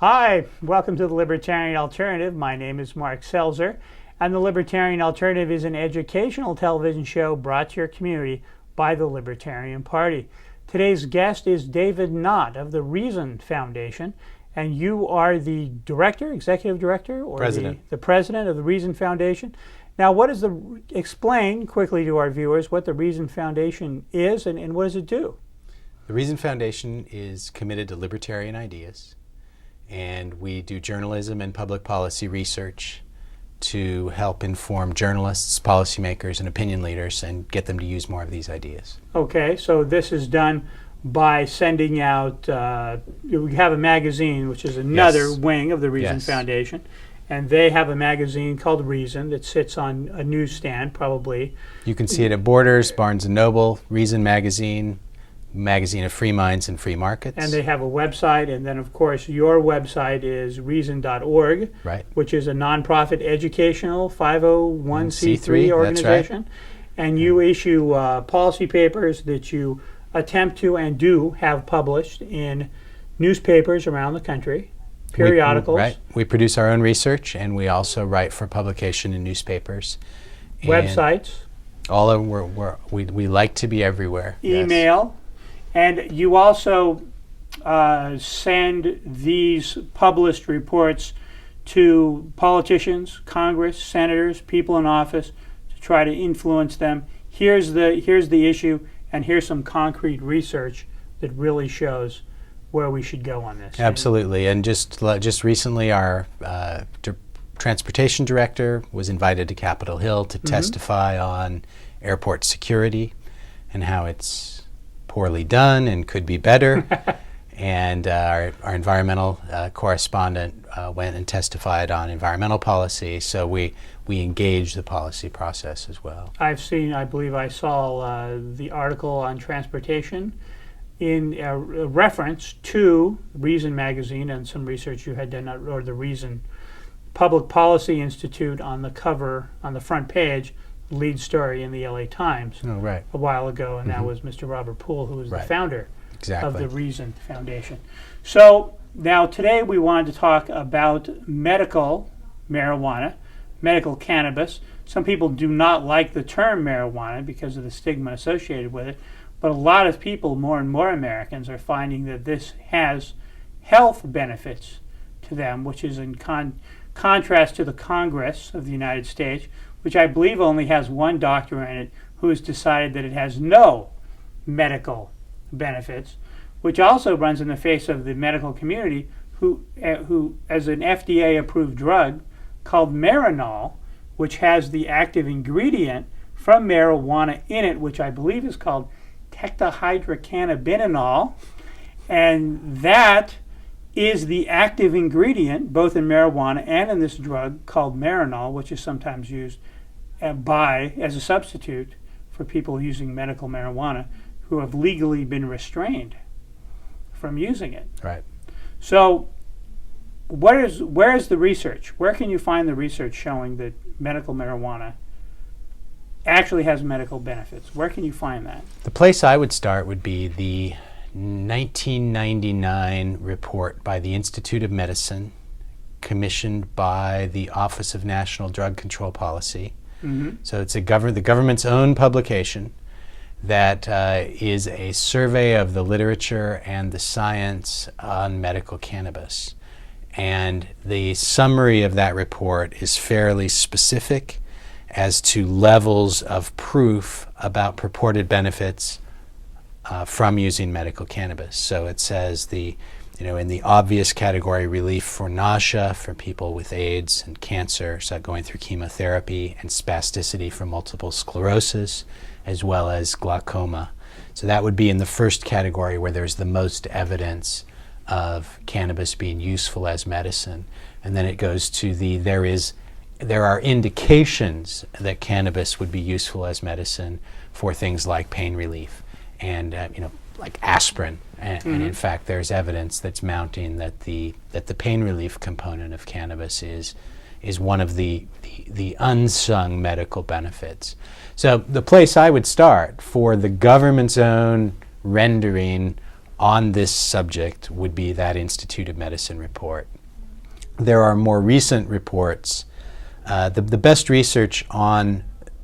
Hi, welcome to the Libertarian Alternative. My name is Mark Selzer, and the Libertarian Alternative is an educational television show brought to your community by the Libertarian Party. Today's guest is David Knott of the Reason Foundation, and you are the director, executive director, or the president of the Reason Foundation. Now, explain quickly to our viewers what the Reason Foundation is and what does it do? The Reason Foundation is committed to libertarian ideas, and we do journalism and public policy research to help inform journalists, policymakers, and opinion leaders and get them to use more of these ideas. Okay, so this is done by sending out, we have a magazine, which is another wing of the Reason Foundation, and they have a magazine called Reason that sits on a newsstand, probably. You can see it at Borders, Barnes & Noble, Reason Magazine of free minds and free markets. And they have a website, and then of course your website is reason.org, right, which is a nonprofit educational 501c3 organization. Right. And you issue policy papers that you attempt to and do have published in newspapers around the country, periodicals. We produce our own research, and we also write for publication in newspapers. Websites. All of we like to be everywhere. Email. Yes. And you also send these published reports to politicians, Congress, senators, people in office to try to influence them. Here's the issue, and here's some concrete research that really shows where we should go on this. Absolutely, and just recently, our transportation director was invited to Capitol Hill to testify on airport security and how it's poorly done and could be better. And our environmental correspondent went and testified on environmental policy. So we engage the policy process as well. I believe I saw the article on transportation in a reference to Reason magazine and some research you had done, or the Reason Public Policy Institute on the cover, on the front page, lead story in the LA Times a while ago, and that was Mr. Robert Poole, who was the founder of the Reason Foundation. So now today we wanted to talk about medical marijuana, medical cannabis. Some people do not like the term marijuana because of the stigma associated with it, but a lot of people, more and more Americans, are finding that this has health benefits to them, which is in contrast to the Congress of the United States, which I believe only has one doctor in it who has decided that it has no medical benefits, which also runs in the face of the medical community, who as an FDA-approved drug called Marinol, which has the active ingredient from marijuana in it, which I believe is called tetrahydrocannabinol, and that is the active ingredient both in marijuana and in this drug called Marinol, which is sometimes used as a substitute for people using medical marijuana who have legally been restrained from using it. Right. So where is the research? Where can you find the research showing that medical marijuana actually has medical benefits? Where can you find that? The place I would start would be the 1999 report by the Institute of Medicine, commissioned by the Office of National Drug Control Policy. So it's the government's own publication that is a survey of the literature and the science on medical cannabis. And the summary of that report is fairly specific as to levels of proof about purported benefits from using medical cannabis. So it says in the obvious category, relief for nausea for people with AIDS and cancer, so going through chemotherapy, and spasticity for multiple sclerosis, as well as glaucoma. So that would be in the first category where there's the most evidence of cannabis being useful as medicine. And then it goes to there are indications that cannabis would be useful as medicine for things like pain relief and like aspirin. And in fact, there's evidence that's mounting that the pain relief component of cannabis is one of the unsung medical benefits. So the place I would start for the government's own rendering on this subject would be that Institute of Medicine report. There are more recent reports. The best research on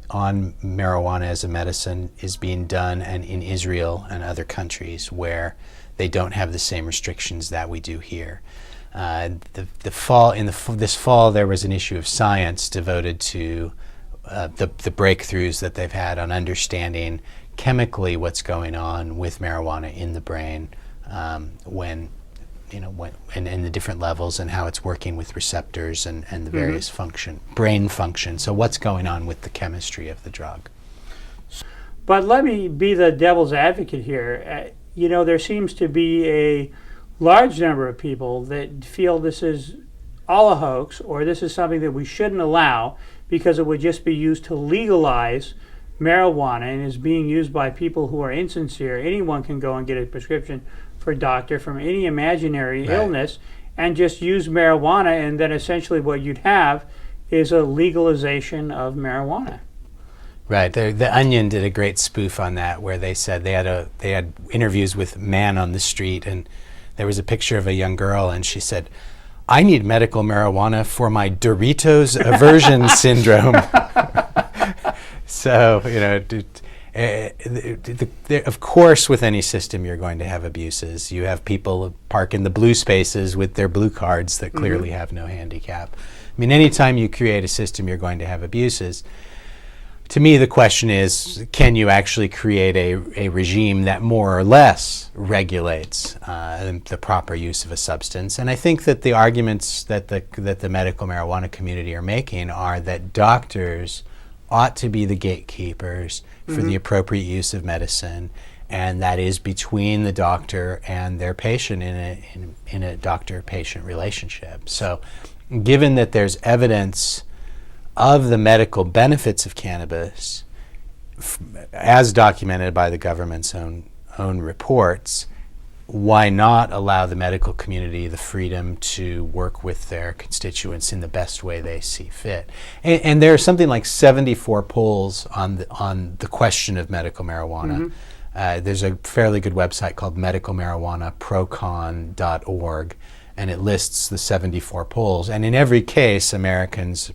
marijuana as a medicine is being done in Israel and other countries where they don't have the same restrictions that we do here. This fall there was an issue of Science devoted to the breakthroughs that they've had on understanding chemically what's going on with marijuana in the brain when and the different levels and how it's working with receptors and the various brain function. So what's going on with the chemistry of the drug? But let me be the devil's advocate here. There seems to be a large number of people that feel this is all a hoax, or this is something that we shouldn't allow because it would just be used to legalize marijuana and is being used by people who are insincere. Anyone can go and get a prescription for a doctor from any imaginary illness and just use marijuana, and then essentially what you'd have is a legalization of marijuana. Right. The Onion did a great spoof on that, where they said they had interviews with man on the street, and there was a picture of a young girl, and she said, "I need medical marijuana for my Doritos aversion syndrome." So of course, with any system, you're going to have abuses. You have people park in the blue spaces with their blue cards that clearly have no handicap. I mean, anytime you create a system, you're going to have abuses. To me, the question is, can you actually create a regime that more or less regulates the proper use of a substance? And I think that the arguments that the medical marijuana community are making are that doctors ought to be the gatekeepers for the appropriate use of medicine, and that is between the doctor and their patient in a doctor-patient relationship. So given that there's evidence of the medical benefits of cannabis, as documented by the government's own reports, why not allow the medical community the freedom to work with their constituents in the best way they see fit? And there are something like 74 polls on the question of medical marijuana. There's a fairly good website called medicalmarijuanaprocon.org, and it lists the 74 polls. And in every case, Americans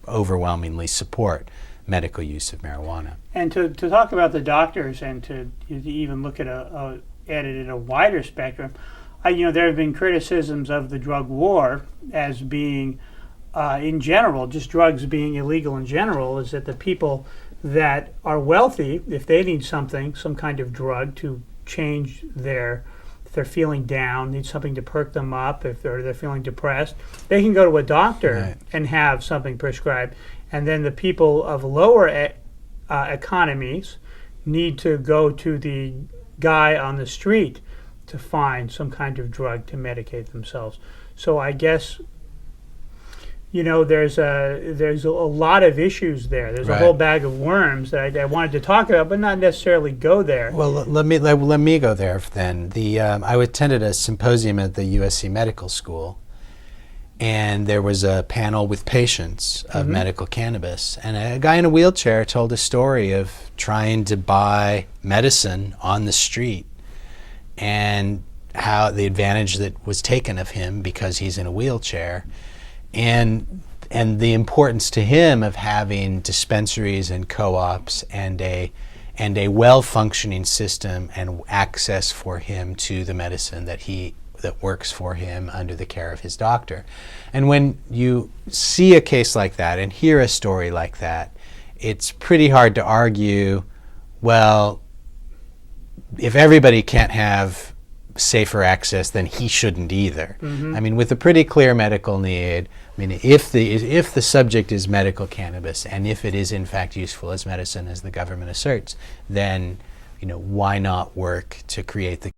overwhelmingly support medical use of marijuana. And to talk about the doctors and to even look at it in a wider spectrum, there have been criticisms of the drug war as being, in general, just drugs being illegal in general, is that the people that are wealthy, if they need some kind of drug to change if they're feeling down, need something to perk them up, if they're feeling depressed, they can go to a doctor and have something prescribed. And then the people of lower economies need to go to the guy on the street to find some kind of drug to medicate themselves. So I guess there's a lot of issues there. There's a whole bag of worms that I wanted to talk about, but not necessarily go there. Well, let me go there then. I attended a symposium at the USC Medical School, and there was a panel with patients of medical cannabis, and a guy in a wheelchair told a story of trying to buy medicine on the street and how the advantage that was taken of him because he's in a wheelchair, and the importance to him of having dispensaries and co-ops and a well-functioning system and access for him to the medicine that works for him under the care of his doctor. And when you see a case like that and hear a story like that, it's pretty hard to argue, well, if everybody can't have safer access, then he shouldn't either. I mean, with a pretty clear medical need, I mean, if the subject is medical cannabis, and if it is in fact useful as medicine, as the government asserts, then why not work to create the